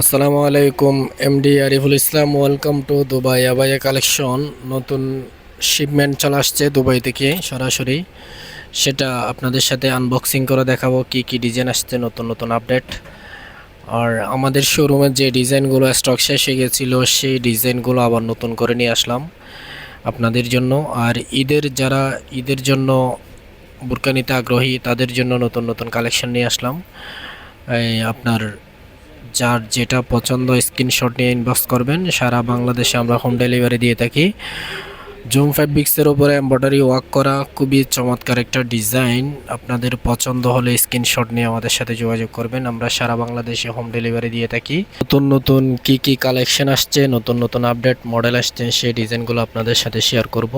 আসসালামু আলাইকুম, MD Ariful Islam. Welcome to Dubai abaya collection. নতুন শিপমেন্ট চলে আসছে দুবাই থেকে সরাসরি, সেটা আপনাদের সাথে আনবক্সিং করে দেখাবো কি কি ডিজাইন আসছে, নতুন নতুন আপডেট। আর আমাদের শোরুমের যে ডিজাইনগুলো স্টক শেষ হয়ে গেছিলো সেই ডিজাইনগুলো আবার নতুন করে নিয়ে আসলাম আপনাদের জন্য। আর ঈদের জন্য বোরকা নিতে আগ্রহী তাদের জন্য নতুন নতুন কালেকশন নিয়ে আসলাম। আপনার যার যেটা পছন্দ স্ক্রিনশট নিয়ে ইনবক্স করবেন। সারা বাংলাদেশে আমরা হোম ডেলিভারি দিয়ে থাকি। জুম ফ্যাব্রিক্সের উপরে এমব্রয়ডারি ওয়ার্ক করা খুবই চমৎকার একটা ডিজাইন। আপনাদের পছন্দ হলে স্ক্রিনশট নিয়ে আমাদের সাথে যোগাযোগ করবেন। আমরা সারা বাংলাদেশে হোম ডেলিভারি দিয়ে থাকি। নতুন নতুন কি কি কালেকশন আসছে, নতুন নতুন আপডেট মডেল আসছে, সেই ডিজাইনগুলো আপনাদের সাথে শেয়ার করব।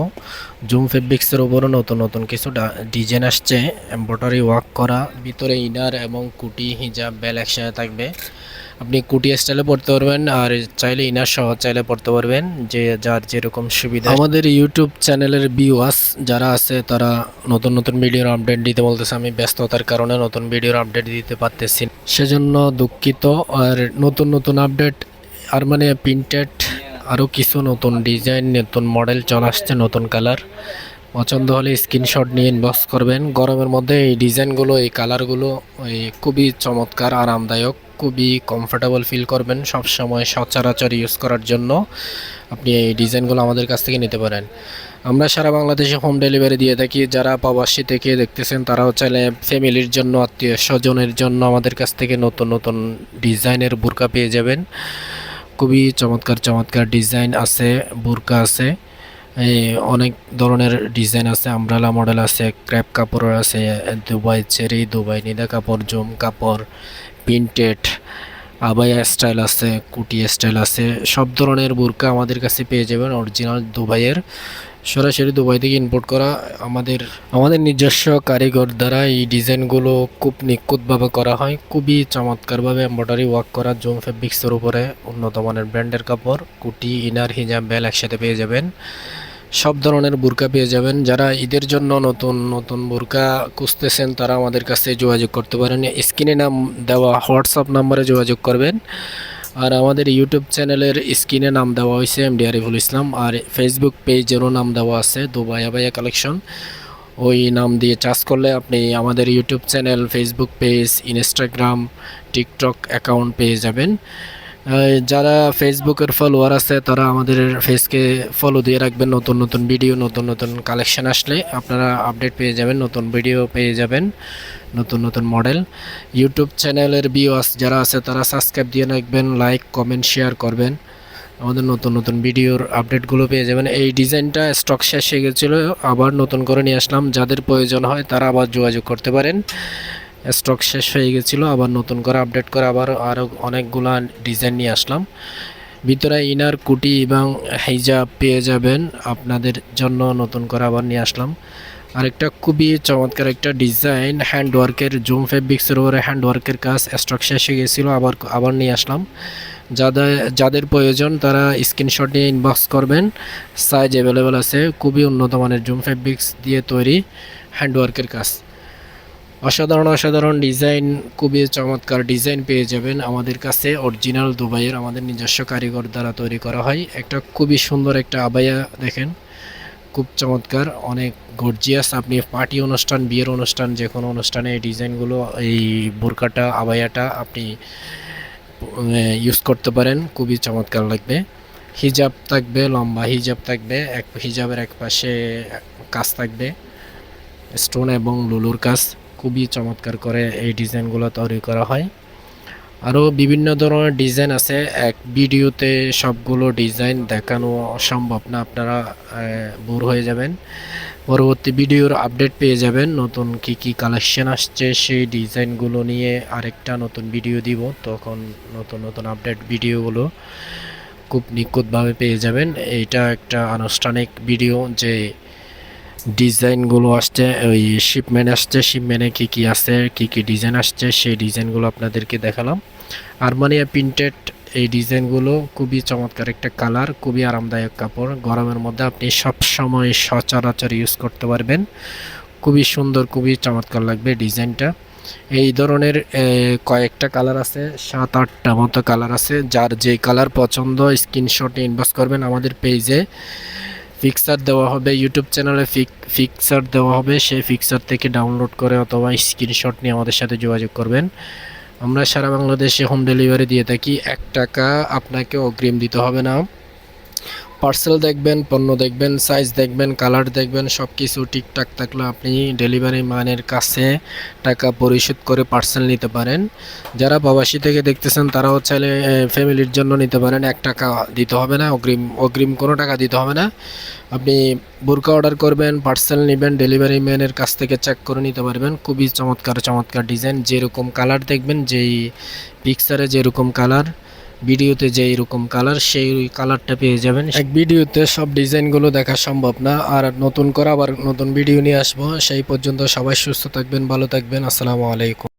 জুম ফ্যাব্রিক্সের উপরে নতুন নতুন কিছু ডিজাইন আসছে, এমব্রয়ডারি ওয়ার্ক করা, ভিতরে ইনার এবং কুটি হিজাব বেল একসাথে থাকবে। আপনি কুটি স্টাইলে পড়তে পারবেন, আর চাইলে ইনার সহ চাইলে পড়তে পারবেন, যে যার যেরকম সুবিধা। আমাদের ইউটিউব চ্যানেলের ভিউয়ার্স যারা আছে তারা নতুন নতুন ভিডিওর আপডেট দিতে বলতেছে। আমি ব্যস্ততার কারণে নতুন ভিডিওর আপডেট দিতে পারতেছি না, সেজন্য দুঃখিত। আর নতুন নতুন আপডেট আর মানে প্রিন্টেড আরও কিছু নতুন ডিজাইন, নতুন মডেল চলে আসছে, নতুন কালার। পছন্দ হলে স্ক্রিনশট নিয়ে ইনবক্স করবেন। গরমের মধ্যে এই ডিজাইনগুলো, এই কালারগুলো খুবই চমৎকার, আরামদায়ক, খুবই কমফোর্টেবল ফিল করবেন। সব সময় সচরাচর ইউজ করার জন্য আপনি এই ডিজাইনগুলো আমাদের কাছ থেকে নিতে পারেন। আমরা সারা বাংলাদেশে হোম ডেলিভারি দিয়ে থাকি। যারা প্রবাসী থেকে দেখতেছেন তারাও চাইলে ফ্যামিলির জন্য, আত্মীয় স্বজনের জন্য আমাদের কাছ থেকে নতুন নতুন ডিজাইনের বোরকা পেয়ে যাবেন। খুবই চমৎকার চমৎকার ডিজাইন আছে, বোরকা আছে, অনেক ধরনের ডিজাইন আছে, আমব্রেলা মডেল আছে, ক্র্যাপ কাপড় আছে, দুবাই চেরি, দুবাই নিদা কাপড়, জুম কাপড়, প্রিন্টেড, আবায়া স্টাইল আছে, কুটি স্টাইল আছে। সব ধরনের বোরকা আমাদের কাছে পেয়ে যাবেন অরিজিনাল দুবাইয়ের, সরাসরি দুবাই থেকে ইম্পোর্ট করা। আমাদের নিজস্ব কারিগর দ্বারা এই ডিজাইনগুলো খুব নিখুঁতভাবে করা হয়, খুবই চমৎকারভাবে এমব্রয়ডারি ওয়ার্ক করা। জুম ফেব্রিক্সের উপরে উন্নত মানের ব্র্যান্ডের কাপড়, কুটি, ইনার, হিজাব, বেল একসাথে পেয়ে যাবেন। সব ধরনের বোরকা পেয়ে যাবেন। যারা ঈদের জন্য নতুন নতুন বোরকা খুঁজতেছেন তারা আমাদের কাছে যোগাযোগ করতে পারেন। স্ক্রিনে নাম দেওয়া হোয়াটসঅ্যাপ নাম্বারে যোগাযোগ করবেন। আর আমাদের ইউটিউব চ্যানেলের স্ক্রিনে নাম দেওয়া হয়েছে এমডি আরিফুল ইসলাম, আর ফেসবুক পেজেরও নাম দেওয়া আছে দুবাই আবায়া কালেকশন। ওই নাম দিয়ে চার্জ করলে আপনি আমাদের YouTube channel, Facebook page, Instagram, TikTok account পেয়ে যাবেন। যারা ফেসবুকের ফলোয়ার আছে তারা আমাদের ফেসকে ফলো দিয়ে রাখবেন। নতুন নতুন ভিডিও, নতুন নতুন কালেকশন আসলে আপনারা আপডেট পেয়ে যাবেন, নতুন ভিডিও পেয়ে যাবেন, নতুন নতুন মডেল। ইউটিউব চ্যানেলের ভিউয়ার্স যারা আছে তারা সাবস্ক্রাইব দিয়ে রাখবেন, লাইক কমেন্ট শেয়ার করবেন, আমাদের নতুন নতুন ভিডিওর আপডেটগুলো পেয়ে যাবেন। এই ডিজাইনটা স্টক শেষ হয়ে গেছিলো, আবার নতুন করে নিয়ে আসলাম। যাদের প্রয়োজন হয় তারা আবার যোগাযোগ করতে পারেন। স্টক শেষ হয়ে গেছিলো, আবার নতুন করে আপডেট করে আবার আরও অনেকগুলো ডিজাইন নিয়ে আসলাম। ভিতরে ইনার, কুটি এবং হিজাব পেয়ে যাবেন আপনাদের জন্য, নতুন করে আবার নিয়ে আসলাম। আরেকটা খুবই চমৎকার একটা ডিজাইন, হ্যান্ডওয়ার্কের, জুম ফেব্রিক্সের উপরে হ্যান্ডওয়ার্কের কাজ, স্টক শেষ হয়ে গেছিলো, আবার নিয়ে আসলাম। যাদের প্রয়োজন তারা স্ক্রিনশট নিয়ে ইনবক্স করবেন। সাইজ অ্যাভেলেবেল আছে। খুবই উন্নত মানের জুম ফেব্রিক্স দিয়ে তৈরি হ্যান্ডওয়ার্কের কাজ। অসাধারণ অসাধারণ ডিজাইন, খুবই চমৎকার ডিজাইন পেয়ে যাবেন আমাদের কাছে। অরিজিনাল দুবাইয়ের আমাদের নিজস্ব কারিগর দ্বারা তৈরি করা হয়। একটা খুবই সুন্দর একটা আবায়া দেখেন, খুব চমৎকার, অনেক গর্জিয়াস। আপনি পার্টি অনুষ্ঠান, বিয়ের অনুষ্ঠান, যে কোনো অনুষ্ঠানে এই ডিজাইনগুলো, এই বোরকাটা, আবায়াটা আপনি ইউজ করতে পারেন, খুবই চমৎকার লাগবে। হিজাব থাকবে, লম্বা হিজাব থাকবে, হিজাবের এক পাশে কাজ থাকবে, স্টোন এবং লুলুর কাজ। খুবই চমৎকার করে এই ডিজাইনগুলো তৈরি করা হয়। আরও বিভিন্ন ধরনের ডিজাইন আছে, এক ভিডিওতে সবগুলো ডিজাইন দেখানো অসম্ভব না, আপনারা বোর হয়ে যাবেন। পরবর্তী ভিডিওর আপডেট পেয়ে যাবেন, নতুন কি কি কালেকশন আসছে সেই ডিজাইনগুলো নিয়ে আরেকটা নতুন ভিডিও দিব, তখন নতুন নতুন আপডেট ভিডিওগুলো খুব নিখুঁতভাবে পেয়ে যাবেন। এইটা একটা আনুষ্ঠানিক ভিডিও, যে ডিজাইনগুলো আসছে, ওই শিপমেন্ট আসছে, শিপমেন্টে কী কী আছে, কী কী ডিজাইন আসছে সেই ডিজাইনগুলো আপনাদেরকে দেখালাম। আরমানিয়া প্রিন্টেড এই ডিজাইনগুলো খুবই চমৎকার একটা কালার, খুবই আরামদায়ক কাপড়। গরমের মধ্যে আপনি সব সময় সচরাচর ইউজ করতে পারবেন। খুবই সুন্দর, খুবই চমৎকার লাগবে ডিজাইনটা। এই ধরনের কয়েকটা কালার আছে, 7-8টা মতো কালার আছে। যার যে কালার পছন্দ স্ক্রিনশট ইনবক্স করবেন আমাদের পেজে। পিকচার দেওয়া হবে, ইউটিউব চ্যানেলে পিকচার দেওয়া হবে, সেই পিকচার থেকে ডাউনলোড করে অথবা স্ক্রিনশট নিয়ে আমাদের সাথে যোগাযোগ করবেন। আমরা সারা বাংলাদেশে হোম ডেলিভারি দিয়ে থাকি। 1 টাকা আপনাকে অগ্রিম দিতে হবে না। পার্সেল দেখবেন, পণ্য দেখবেন, সাইজ দেখবেন, কালার দেখবেন, সব কিছু ঠিকঠাক থাকলে আপনি ডেলিভারি ম্যানের কাছে টাকা পরিশোধ করে পার্সেল নিতে পারেন। যারা প্রবাসী থেকে দেখতেছেন তারাও চাইলে ফ্যামিলির জন্য নিতে পারেন। 1 টাকা দিতে হবে না, অগ্রিম কোনো টাকা দিতে হবে না। আপনি বোরকা অর্ডার করবেন, পার্সেল নেবেন, ডেলিভারি ম্যানের কাছ থেকে চেক করে নিতে পারবেন। খুবই চমৎকার চমৎকার ডিজাইন, যেরকম কালার দেখবেন, যেই পিকচারে যেরকম কালার, ভিডিওতে যে এরকম কালার, সেই কালারটা পেয়ে যাবেন। এক ভিডিওতে সব ডিজাইনগুলো দেখা সম্ভব না। আর নতুন করে আবার নতুন ভিডিও নিয়ে আসবো। সেই পর্যন্ত সবাই সুস্থ থাকবেন, ভালো থাকবেন। আসসালামু আলাইকুম।